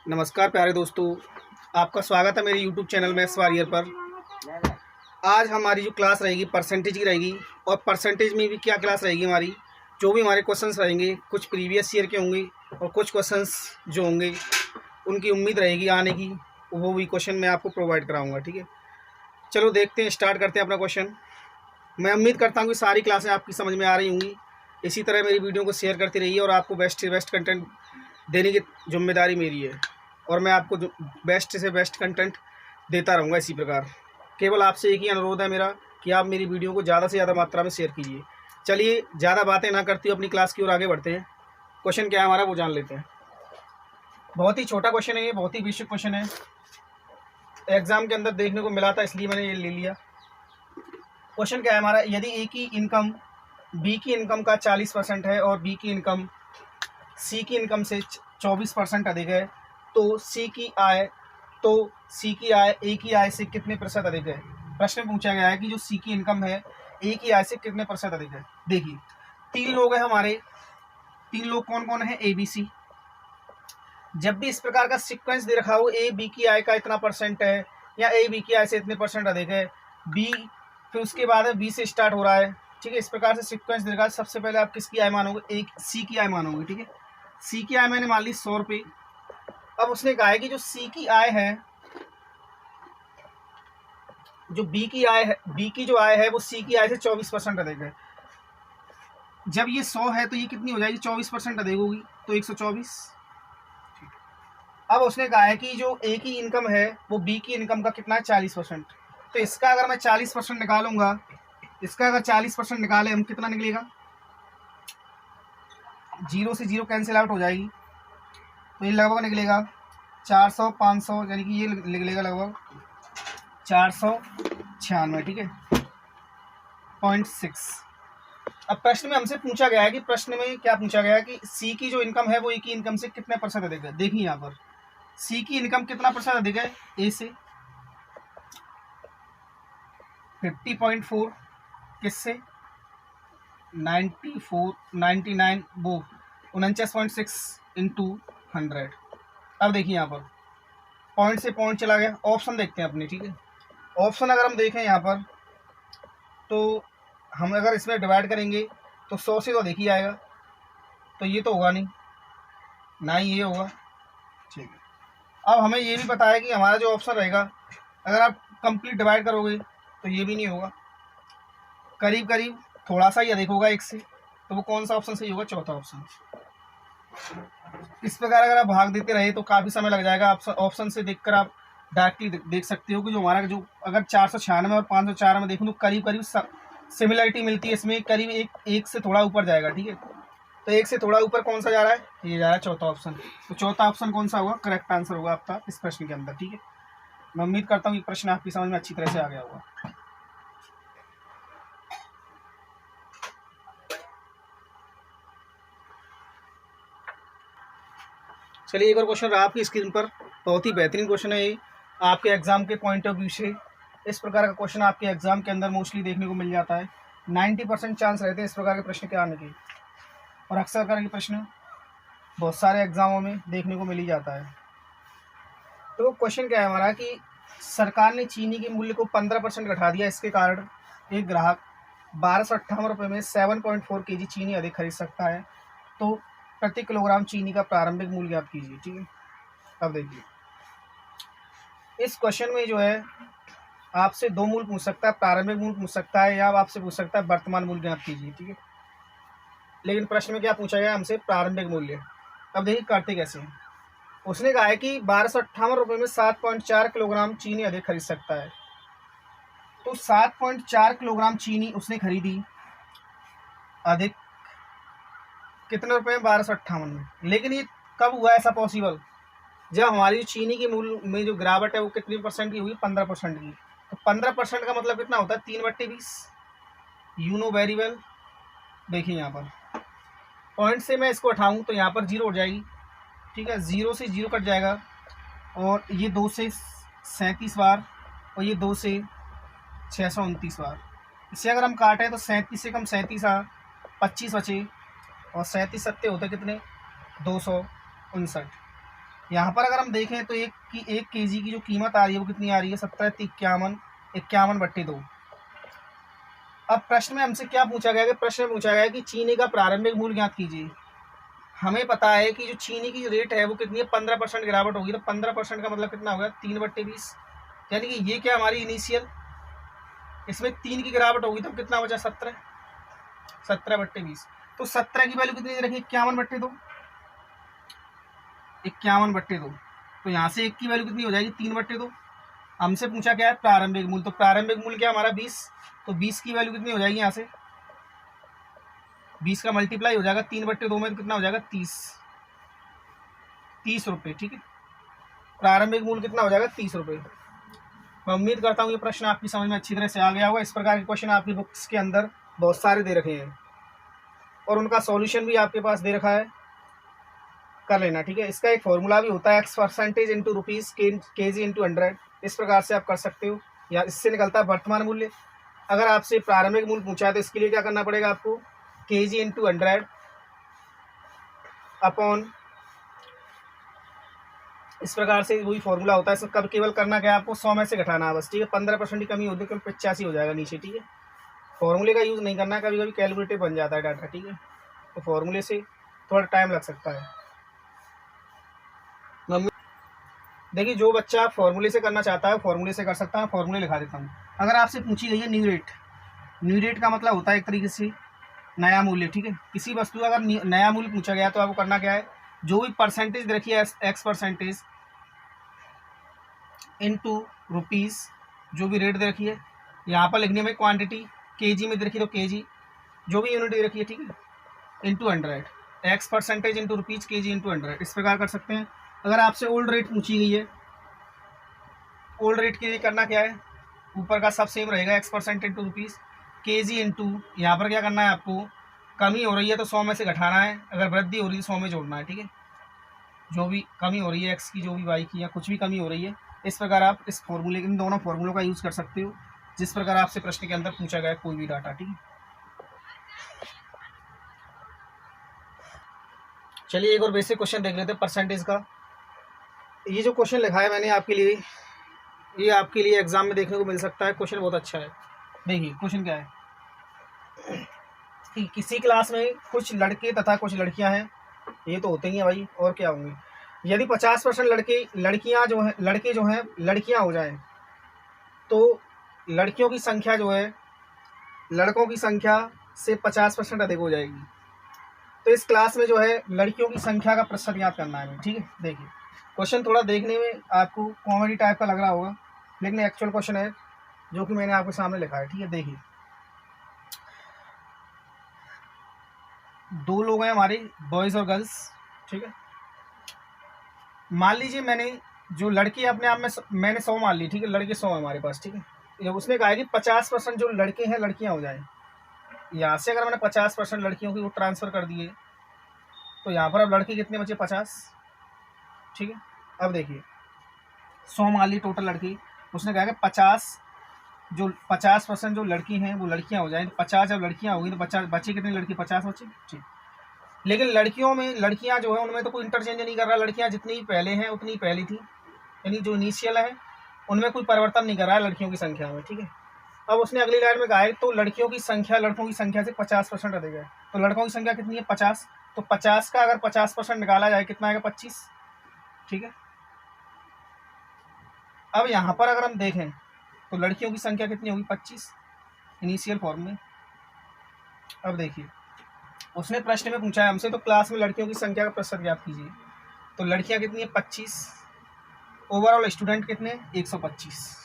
नमस्कार प्यारे दोस्तों, आपका स्वागत है मेरे YouTube चैनल मैथ्स वॉरियर पर। आज हमारी जो क्लास रहेगी परसेंटेज की रहेगी। और परसेंटेज में भी क्या क्लास रहेगी हमारी, जो भी हमारे क्वेश्चंस रहेंगे कुछ प्रीवियस ईयर के होंगे और कुछ क्वेश्चंस जो होंगे उनकी उम्मीद रहेगी आने की, वो भी क्वेश्चन मैं आपको प्रोवाइड कराऊँगा। ठीक है, चलो देखते हैं, स्टार्ट करते हैं अपना क्वेश्चन। मैं उम्मीद करता हूँ कि सारी क्लासें आपकी समझ में आ रही होंगी। इसी तरह मेरी वीडियो को शेयर करती रहिए और आपको बेस्ट से बेस्ट कंटेंट देने की जिम्मेदारी मेरी है और मैं आपको बेस्ट से बेस्ट कंटेंट देता रहूँगा इसी प्रकार। केवल आपसे एक ही अनुरोध है मेरा कि आप मेरी वीडियो को ज़्यादा से ज़्यादा मात्रा में शेयर कीजिए। चलिए ज़्यादा बातें ना करती हुए अपनी क्लास की ओर आगे बढ़ते हैं। क्वेश्चन क्या है हमारा वो जान लेते हैं। बहुत ही छोटा क्वेश्चन है ये, बहुत ही बेसिक क्वेश्चन है, एग्जाम के अंदर देखने को मिला था इसलिए मैंने ये ले लिया। क्वेश्चन क्या है हमारा, यदि ए की इनकम बी की इनकम का 40% है और बी की इनकम सी की इनकम से 24% अधिक है तो सी की आय ए की आय से कितने प्रतिशत अधिक है। प्रश्न पूछा गया है कि जो सी की इनकम है ए की आय से कितने प्रतिशत अधिक है। देखिए 3 लोग हैं हमारे, 3 लोग कौन कौन है, ए बी सी। जब भी इस प्रकार का सीक्वेंस दे रखा हो ए बी की आय का इतना परसेंट है या ए बी की आय से इतने परसेंट अधिक है, बी फिर उसके बाद बी से स्टार्ट हो रहा है। ठीक है, इस प्रकार से सीक्वेंस दे रखा, सबसे पहले आप किसकी आय मानोगे, एक सी की आय मानोगे। ठीक है, सी की आय मैंने मान ली 100 रुपये। अब उसने कहा है कि जो सी की आय है, जो बी की आय है, बी की जो आय है वो सी की आय से 24% अधिक है। जब ये 100 है तो ये कितनी हो जाएगी, 24% अधिक होगी तो 124। अब उसने कहा है कि जो ए की इनकम है वो बी की इनकम का कितना है, 40%। तो इसका अगर मैं 40% निकालूंगा, इसका अगर 40% निकाले हम, कितना निकलेगा, 0 से 0 कैंसिल आउट हो जाएगी तो ये लगभग निकलेगा 400 500, यानी कि ये निकलेगा लगभग 496। ठीक है, 0.6। अब प्रश्न में हमसे पूछा गया है कि प्रश्न में क्या पूछा गया है कि सी की जो इनकम है वो ए की इनकम से कितने परसेंट अधिक है। देखिए यहाँ पर सी की इनकम कितना परसेंट अधिक है ए से, 50.4, किससे 99 वो 49.6 इंटू 100। अब देखिए यहाँ पर पॉइंट से पॉइंट चला गया। ऑप्शन देखते हैं अपने। ठीक है, ऑप्शन अगर हम देखें यहाँ पर तो हम अगर इसमें डिवाइड करेंगे तो 100 से तो देखिए आएगा, तो ये तो होगा नहीं, ना ही ये होगा। ठीक है, अब हमें ये भी पता है कि हमारा जो ऑप्शन रहेगा, अगर आप कंप्लीट डिवाइड करोगे तो ये भी नहीं होगा, करीब करीब थोड़ा सा ही अधिक होगा एक से, तो वो कौन सा ऑप्शन सही होगा, चौथा ऑप्शन। इस प्रकार अगर आप भाग देते रहे तो काफ़ी समय लग जाएगा। ऑप्शन से देखकर आप डायरेक्टली देख सकते हो कि जो हमारा जो अगर 496 और 504 में देखूँ तो करीब करीब सिमिलरिटी मिलती है इसमें, करीब एक से थोड़ा ऊपर जाएगा। ठीक है, तो एक से थोड़ा ऊपर कौन सा जा रहा है, ये जा रहा है चौथा ऑप्शन। तो चौथा ऑप्शन कौन सा होगा, करेक्ट आंसर होगा आपका इस प्रश्न के अंदर। ठीक है, मैं उम्मीद करता हूँ कि प्रश्न आपकी समझ में अच्छी तरह से आ गया होगा। चलिए एक और क्वेश्चन रहा आपकी स्क्रीन पर, बहुत ही बेहतरीन क्वेश्चन है ये आपके एग्जाम के पॉइंट ऑफ व्यू से। इस प्रकार का क्वेश्चन आपके एग्जाम के अंदर मोस्टली देखने को मिल जाता है। 90% चांस रहते हैं इस प्रकार के प्रश्न के आने के, और अक्सर प्रकार के प्रश्न बहुत सारे एग्जामों में देखने को मिल ही जाता है। तो क्वेश्चन क्या है हमारा कि सरकार ने चीनी के मूल्य को 15% घटा दिया, इसके कारण एक ग्राहक 1258 रुपये में 7.4 kg चीनी अधिक खरीद सकता है, तो प्रति किलोग्राम चीनी का प्रारंभिक मूल्य ज्ञात कीजिए। ठीक है, अब देखिए इस क्वेश्चन में जो है आपसे 2 मूल्य पूछ सकता है, प्रारंभिक मूल्य पूछ सकता है या आपसे पूछ सकता है वर्तमान मूल्य ज्ञात कीजिए। ठीक है, लेकिन प्रश्न में क्या पूछा गया हमसे, प्रारंभिक मूल्य। अब देखिए करते कैसे हैं। उसने कहा है कि 1258 रुपये में 7.4 किलोग्राम चीनी अधिक खरीद सकता है, तो 7.4 किलोग्राम चीनी उसने खरीदी अधिक, कितने रुपए में, 1258 में। लेकिन ये कब हुआ ऐसा पॉसिबल, जब हमारी चीनी की मूल्य में जो गिरावट है वो कितनी परसेंट की हुई, 15% की। तो 15% का मतलब कितना होता है, 3/20। You know very well. देखिए यहाँ पर पॉइंट से मैं इसको उठाऊँ तो यहाँ पर 0 हो जाएगी। ठीक है, 0 से 0 कट जाएगा, और ये 2 से 37 बार, और ये 2 से 629 बार। इसे अगर हम काटें तो 37 से कम 37 आ, 25 बचे, और 37 सत्ते होते कितने, 259। यहाँ पर अगर हम देखें तो एक केजी की जो कीमत आ रही है वो कितनी आ रही है, 17 × 51 अब प्रश्न में हमसे क्या पूछा गया, कि प्रश्न में पूछा गया कि चीनी का प्रारंभिक मूल्य ज्ञात कीजिए। हमें पता है कि जो चीनी की रेट है वो कितनी है, 15% गिरावट होगी। तो 15% का मतलब कितना होगा, 3/20, यानी कि ये क्या हमारी इनिशियल, इसमें 3 की गिरावट होगी तो कितना बचा, 17/20। तो 17 की वैल्यू कितनी रखी, 51/2, 51/2। तो यहाँ से 1 की वैल्यू कितनी हो जाएगी, 3/2। हमसे पूछा क्या है, प्रारंभिक मूल्य। तो प्रारंभिक मूल्य क्या हमारा 20, तो 20 की वैल्यू कितनी हो जाएगी, यहाँ से 20 का मल्टीप्लाई हो जाएगा 3/2 में, तो कितना हो जाएगा, 30 रुपये। ठीक है, प्रारंभिक मूल्य कितना हो जाएगा, 30 रुपये। मैं उम्मीद करता हूँ ये प्रश्न आपकी समझ में अच्छी तरह से आ गया होगा। इस प्रकार के क्वेश्चन आपकी बुक्स के अंदर बहुत सारे दे रखे हैं और उनका सॉल्यूशन भी आपके पास दे रखा है, कर लेना। ठीक है, इसका एक फॉर्मूला भी होता है, x% × रुपीज़ kg × 100। इस प्रकार से आप कर सकते हो, या इससे निकलता है वर्तमान मूल्य। अगर आपसे प्रारंभिक मूल्य पूछा है तो इसके लिए क्या करना पड़ेगा आपको, kg × 100 अपॉन, इस प्रकार से वही फॉर्मूला होता है। कब केवल करना क्या है आपको, 100 में से घटाना है बस। ठीक है, 15% की कमी होती है, कल 85 हो जाएगा नीचे। ठीक है, फॉर्मूले का यूज़ नहीं करना है, कभी कभी कैलकुलेटर बन जाता है डाटा। ठीक है, तो फॉर्मूले से थोड़ा टाइम लग सकता है। देखिए, जो बच्चा फॉर्मूले से करना चाहता है फॉर्मूले से कर सकता है। फॉर्मूले लिखा देता हूँ। अगर आपसे पूछी गई है न्यू रेट, न्यू रेट का मतलब होता है एक तरीके से नया मूल्य। ठीक है, किसी वस्तु का अगर नया मूल्य पूछा गया तो आपको करना क्या है, जो भी परसेंटेज रखी है x% इनटू रुपीज़, जो भी रेट दे रखी है, यहाँ पर लिखने में क्वांटिटी केजी में दे रखी है तो केजी, जो भी यूनिट दे रखी है, ठीक है, into 100, x% into rupees kg into 100। इस प्रकार कर सकते हैं। अगर आपसे ओल्ड रेट पूछी गई है, ओल्ड रेट के लिए करना क्या है, ऊपर का सब सेम रहेगा, x% into rupees kg into, यहाँ पर क्या करना है आपको, कमी हो रही है तो 100 में से घटाना है, अगर वृद्धि हो रही है तो 100 में जोड़ना है। ठीक है, जो भी कमी हो रही है x की, जो भी y की, या कुछ भी कमी हो रही है, इस प्रकार आप इस फॉर्मूले, इन दोनों फॉर्मूलों का यूज़ कर सकते हो जिस प्रकार आपसे प्रश्न के अंदर पूछा गया कोई भी डाटा। ठीक है, चलिए एक और बेसिक क्वेश्चन देख लेते हैं परसेंटेज का। ये जो क्वेश्चन लिखा है मैंने आपके लिए, ये आपके लिए एग्जाम में देखने को मिल सकता है। क्वेश्चन बहुत अच्छा है। देखिए क्वेश्चन क्या है कि किसी क्लास में कुछ लड़के तथा कुछ लड़कियां हैं, ये तो होते ही हैं भाई, और क्या होंगे। यदि 50% लड़के जो हैं लड़कियां हो जाएं, तो लड़कियों की संख्या जो है लड़कों की संख्या से 50% अधिक हो जाएगी। तो इस क्लास में जो है लड़कियों की संख्या का प्रतिशत ज्ञात करना है। ठीक है, देखिए क्वेश्चन थोड़ा देखने में आपको कॉमेडी टाइप का लग रहा होगा, लेकिन एक्चुअल क्वेश्चन है जो कि मैंने आपके सामने लिखा है। ठीक है, देखिए 2 लोग हैं हमारे, बॉयज़ और गर्ल्स। ठीक है, मान लीजिए मैंने जो लड़के अपने आप में मैंने 100 मान ली। ठीक है, लड़के 100 है हमारे पास। ठीक है, उसने कहा है कि 50% जो लड़के हैं लड़कियां हो जाएं। यहाँ से अगर मैंने 50% लड़कियों की वो ट्रांसफ़र कर दिए तो यहाँ पर अब लड़के कितने बचे, 50। ठीक है, अब देखिए 100 मान ली टोटल लड़की, उसने कहा कि 50% जो लड़की हैं वो लड़कियां हो जाएं। 50 जब लड़कियां होगी तो 50 बची कितनी लड़की, 50 बची। ठीक, लेकिन लड़कियों में लड़कियां जो है उनमें तो कोई इंटरचेंज नहीं कर रहा। लड़कियां जितनी पहले हैं उतनी पहली थी, यानी जो इनिशियल है उनमें कोई परिवर्तन नहीं कर रहा है लड़कियों की संख्या में। ठीक है, अब उसने अगली लाइन में कहा है तो लड़कियों की संख्या लड़कों की संख्या से 50% अधिक है। तो लड़कों की संख्या कितनी है, 50। तो 50 का अगर 50% निकाला जाए कितना आएगा, 25। ठीक है, अब यहाँ पर अगर हम देखें तो लड़कियों की संख्या कितनी होगी, 25 इनिशियल फॉर्म में। अब देखिए उसने प्रश्न में पूछा है हमसे तो क्लास में लड़कियों की संख्या का प्रतिशत ज्ञात कीजिए। तो लड़कियां कितनी है, 25। ओवरऑल स्टूडेंट कितने, 125।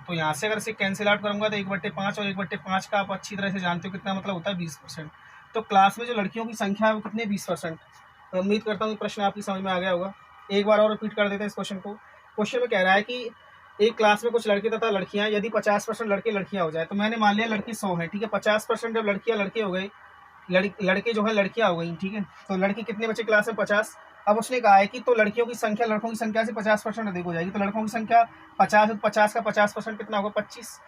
तो यहाँ से अगर इसे कैंसिल आउट करूंगा तो 1/5 और 1/5 का आप अच्छी तरह से जानते हो कितना मतलब होता है, 20%। तो क्लास में जो लड़कियों की संख्या है वो कितनी, 20%। मैं उम्मीद करता हूँ प्रश्न आपकी समझ में आ गया होगा। एक बार और रिपीट कर देते हैं इस क्वेश्चन को। क्वेश्चन में कह रहा है कि एक क्लास में कुछ लड़के तथा लड़कियां, यदि 50% लड़के लड़कियां हो जाए, तो मैंने मान लिया लड़के 100 हैं। ठीक है, 50% जब लड़कियां लड़के हो गए, लड़के जो है लड़कियां हो गई। ठीक है, तो लड़के कितने बचे क्लास में, 50। अब उसने कहा है कि तो लड़कियों की संख्या लड़कों की संख्या से 50% अधिक हो जाएगी। तो लड़कों की संख्या 50 50 का 50% कितना होगा, 25।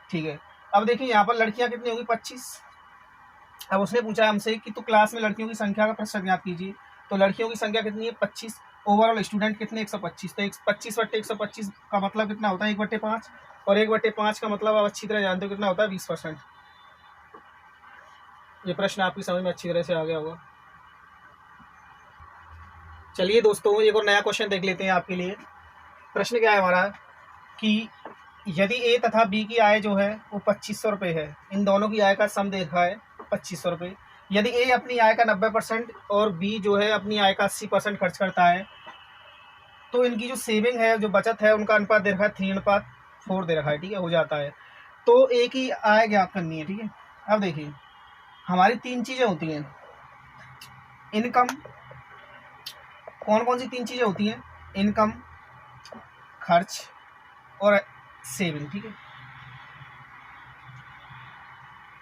ठीक है, अब देखिए यहाँ पर लड़कियां कितनी होगी, 25। अब उसने पूछा हमसे कि तो क्लास में लड़कियों की संख्या का प्रतिशत ज्ञात कीजिए। तो लड़कियों की संख्या कितनी है 25, ओवरऑल स्टूडेंट कितने 125, तो 25/125 का मतलब कितना होता है 1/5, और 1/5 का मतलब आप अच्छी तरह जानते हो कितना होता है 20%। ये प्रश्न आपकी समझ में अच्छी तरह से आ गया होगा। चलिए दोस्तों एक और नया क्वेश्चन देख लेते हैं आपके लिए। प्रश्न क्या है हमारा कि यदि ए तथा बी की आय जो है वो 2500 रुपये है, इन दोनों की आय का सम दे रखा है 2500 रुपये। यदि ए अपनी आय का 90% और बी जो है अपनी आय का 80% खर्च करता है, तो इनकी जो सेविंग है, जो बचत है, उनका अनुपात दे रखा है 3:4 दे रखा है। ठीक है, हो जाता है। तो ए की आय ज्ञात करनी है। ठीक है, अब देखिए हमारी 3 चीज़ें होती हैं इनकम। कौन कौन सी 3 चीज़ें होती हैं? इनकम, खर्च और सेविंग। ठीक है,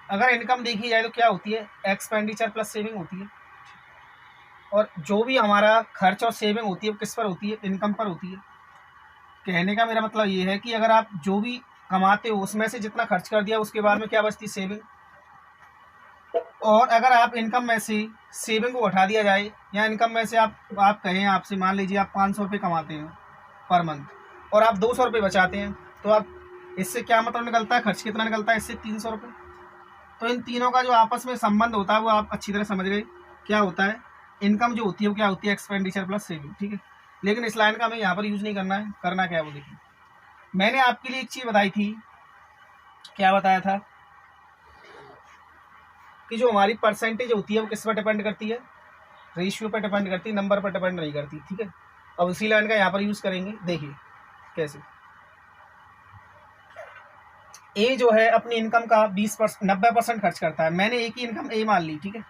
अगर इनकम देखी जाए तो क्या होती है? एक्सपेंडिचर प्लस सेविंग होती है। और जो भी हमारा खर्च और सेविंग होती है वो किस पर होती है? इनकम पर होती है। कहने का मेरा मतलब ये है कि अगर आप जो भी कमाते हो उसमें से जितना खर्च कर दिया उसके बाद में क्या बचती? सेविंग। और अगर आप इनकम में से सेविंग को हटा दिया जाए, या इनकम में से आप कहें, आपसे मान लीजिए आप 500 रुपये कमाते हैं पर मंथ और आप 200 रुपये बचाते हैं, तो आप इससे क्या मतलब निकलता है? खर्च कितना निकलता है इससे? 300 रुपये। तो इन तीनों का जो आपस में संबंध होता है वो आप अच्छी तरह समझ गए। क्या होता है? इनकम जो होती है वो क्या होती है? Expenditure plus saving. ठीक है, लेकिन इस लाइन का हमें यहाँ पर यूज़ नहीं करना है। करना क्या है वो देखिए। मैंने आपके लिए एक चीज़ बताई थी। क्या बताया था? कि जो हमारी परसेंटेज होती है वो किस पर डिपेंड करती है? रेशियो पर डिपेंड करती है, नंबर पर डिपेंड नहीं करती। ठीक है, अब उसी लाइन का यहाँ पर यूज़ करेंगे। देखिए कैसे। ए जो है अपनी इनकम का 90% खर्च करता है। मैंने ए की इनकम ए मान ली, ठीक है,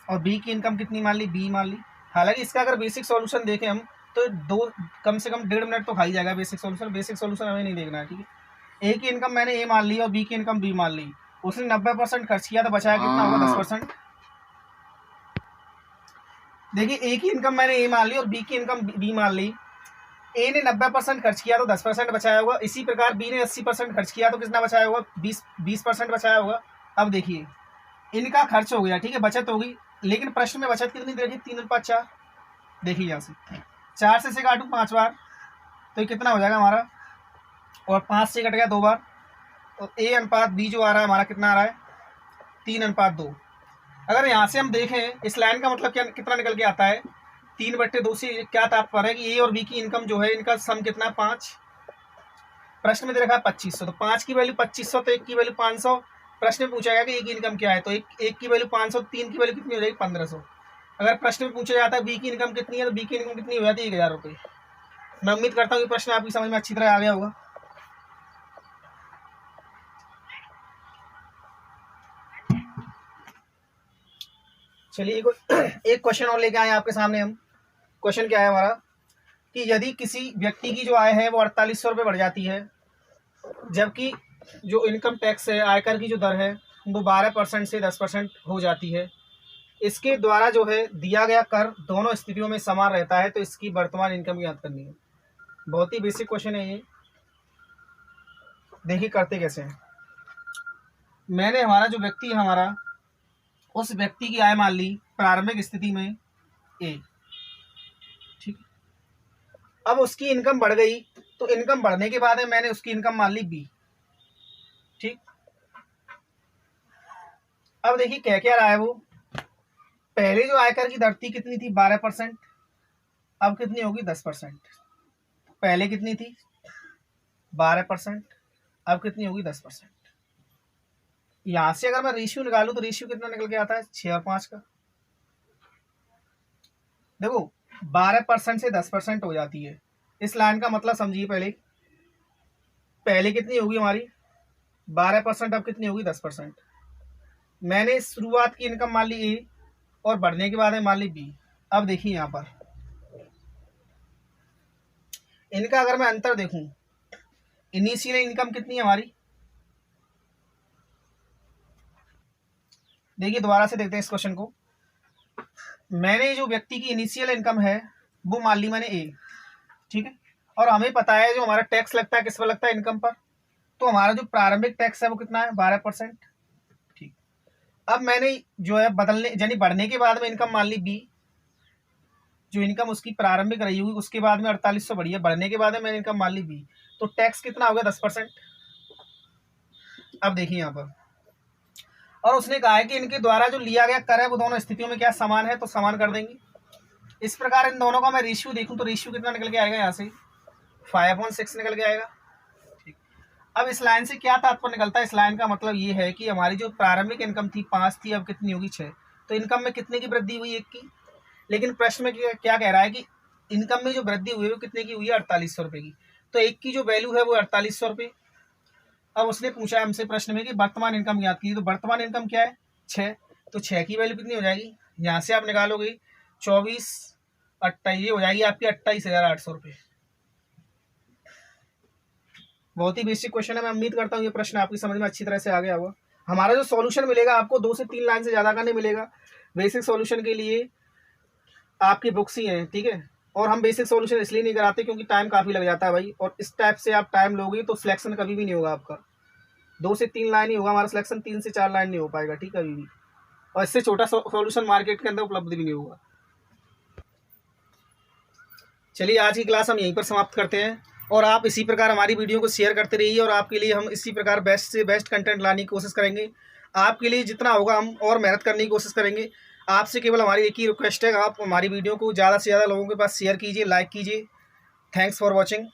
और बी की इनकम कितनी मान ली? बी मान ली। हालांकि इसका अगर बेसिक सॉल्यूशन देखें हम तो कम से कम 1.5 मिनट तो खा ही जाएगा बेसिक सॉल्यूशन। बेसिक सॉल्यूशन हमें नहीं देखना है। ठीक है, ए की इनकम मैंने ए मान ली और बी की इनकम बी मान ली। उसने 90% खर्च किया तो बचाया कितना होगा? 10%। देखिए ए की इनकम मैंने ए मान ली और बी की इनकम बी मान ली। ए ने 90% खर्च किया तो 10% बचाया होगा। इसी प्रकार बी ने 80% खर्च किया तो कितना बचाया होगा? 20% बचाया होगा। अब देखिए इनका खर्च हो गया, ठीक है, बचत होगी, लेकिन प्रश्न में बचत कितनी देखिए? 3:4। देखिए यहाँ से 4 से काटूँ 5 बार तो ये कितना हो जाएगा हमारा? और 5 से कट गया 2 बार, और ए अनुपात बी जो आ रहा है हमारा कितना आ रहा है? 3:2। अगर यहाँ से हम देखें इस लाइन का मतलब क्या कितना निकल के आता है? 3/2 से क्या तात्पर्य है कि ए और बी की इनकम जो है इनका सम कितना है? 5। प्रश्न में दे रखा है 2500, तो 5 की वैल्यू 2500, तो 1 की वैल्यू 500। प्रश्न में पूछा गया कि ए की इनकम क्या है, तो एक की वैल्यू 500, 3 की वैल्यू कितनी हो जाएगी? 1500। अगर प्रश्न में पूछा जाता है बी की इनकम कितनी है, तो बी की इनकम कितनी हो जाती है? 1000 रुपये। मैं उम्मीद करता हूँ कि प्रश्न आपकी समझ में अच्छी तरह आ गया होगा। चलिए एक क्वेश्चन और लेके आए आपके सामने हम। क्वेश्चन क्या है हमारा कि यदि किसी व्यक्ति की जो आय है वो 4800 रुपये बढ़ जाती है, जबकि जो इनकम टैक्स है, आयकर की जो दर है वो 12% से 10% हो जाती है, इसके द्वारा जो है दिया गया कर दोनों स्थितियों में समान रहता है, तो इसकी वर्तमान इनकम याद करनी है। बहुत ही बेसिक क्वेश्चन है ये। देखिए करते कैसे हैं। मैंने हमारा जो व्यक्ति है हमारा, उस व्यक्ति की आय मान ली प्रारंभिक स्थिति में ए, ठीक। अब उसकी इनकम बढ़ गई, तो इनकम बढ़ने के बाद में मैंने उसकी इनकम मान ली बी, ठीक। अब देखिए क्या क्या रहा है वो। पहले जो आयकर की दर थी कितनी थी? 12%। अब कितनी होगी? 10%। पहले कितनी थी? 12%। अब कितनी होगी? 10%। यहां से अगर मैं रेशियो निकालू तो रेशियो कितना निकल के आता है? 6 और 5 का। देखो 12% से 10% हो जाती है। इस लाइन का मतलब समझिए। पहले कितनी होगी हमारी? 12%। अब कितनी होगी? 10%। मैंने शुरुआत की इनकम मान ली ए और बढ़ने के बाद में मान ली बी। अब देखिए यहां पर इनका अगर मैं अंतर देखूं, इनिशियल इनकम कितनी है हमारी? देखिए दोबारा से देखते हैं इस क्वेश्चन को। मैंने जो व्यक्ति की इनिशियल इनकम है वो मान ली मैंने ए, ठीक है, और हमें पता है जो हमारा टैक्स लगता है किस पर लगता है? इनकम पर। तो हमारा जो प्रारंभिक टैक्स है वो कितना है? 12%, ठीक। अब मैंने जो है बदलने यानी बढ़ने के बाद में इनकम मान ली बी, जो इनकम उसकी प्रारंभिक रही होगी उसके बाद में 4800 बढ़ी है, बढ़ने के बाद में मैंने इनकम मान ली 20, तो टैक्स कितना हो गया 10%। अब देखिए यहाँ पर, और उसने कहा है कि इनके द्वारा जो लिया गया कर है वो दोनों स्थितियों में क्या समान है, तो समान कर देंगे। इस प्रकार इन दोनों का मैं रेशियो देखूं तो रेशियो कितना निकल के आएगा, यहाँ से 5/6 निकल के आएगा। ठीक, अब इस लाइन से क्या तात्पर्य निकलता है, इस लाइन का मतलब ये है कि हमारी जो प्रारंभिक इनकम थी 5 थी, अब कितनी होगी 6, तो इनकम में कितने की वृद्धि हुई, 1 की। लेकिन प्रश्न में क्या कह रहा है कि इनकम में जो वृद्धि हुई है वो कितने की हुई है, 4800 रुपये की, तो 1 की जो वैल्यू है वो 4800 रुपये। अब उसने पूछा हमसे प्रश्न में कि वर्तमान इनकम ज्ञात कीजिए, तो वर्तमान इनकम क्या है 6, तो 6 की वैल्यू कितनी हो जाएगी, यहाँ से आप निकालोगे 24/28, ये हो जाएगी आपकी 28,800 रुपये। बहुत ही बेसिक क्वेश्चन है, मैं उम्मीद करता हूँ ये प्रश्न आपकी समझ में अच्छी तरह से आ गया होगा। हमारा जो सॉल्यूशन मिलेगा आपको 2 से 3 लाइन से ज़्यादा का नहीं मिलेगा। बेसिक सॉल्यूशन के लिए आपकी बुक्स ही हैं, ठीक है। और हम बेसिक सॉल्यूशन इसलिए नहीं कराते क्योंकि टाइम काफ़ी लग जाता है भाई, और इस टाइप से आप टाइम लोगे तो सिलेक्शन कभी भी नहीं होगा आपका। 2 से 3 लाइन ही होगा हमारा सिलेक्शन, 3 से 4 लाइन नहीं हो पाएगा, ठीक है, अभी भी। और इससे छोटा सॉल्यूशन मार्केट के अंदर उपलब्ध भी नहीं होगा। चलिए आज की क्लास हम यहीं पर समाप्त करते हैं, और आप इसी प्रकार हमारी वीडियो को शेयर करते रहिए, और आपके लिए हम इसी प्रकार बेस्ट से बेस्ट कंटेंट लाने की कोशिश करेंगे। आपके लिए जितना होगा हम और मेहनत करने की कोशिश करेंगे। आपसे केवल हमारी एक ही रिक्वेस्ट है, आप हमारी वीडियो को ज़्यादा से ज़्यादा लोगों के पास शेयर कीजिए, लाइक कीजिए। Thanks for watching.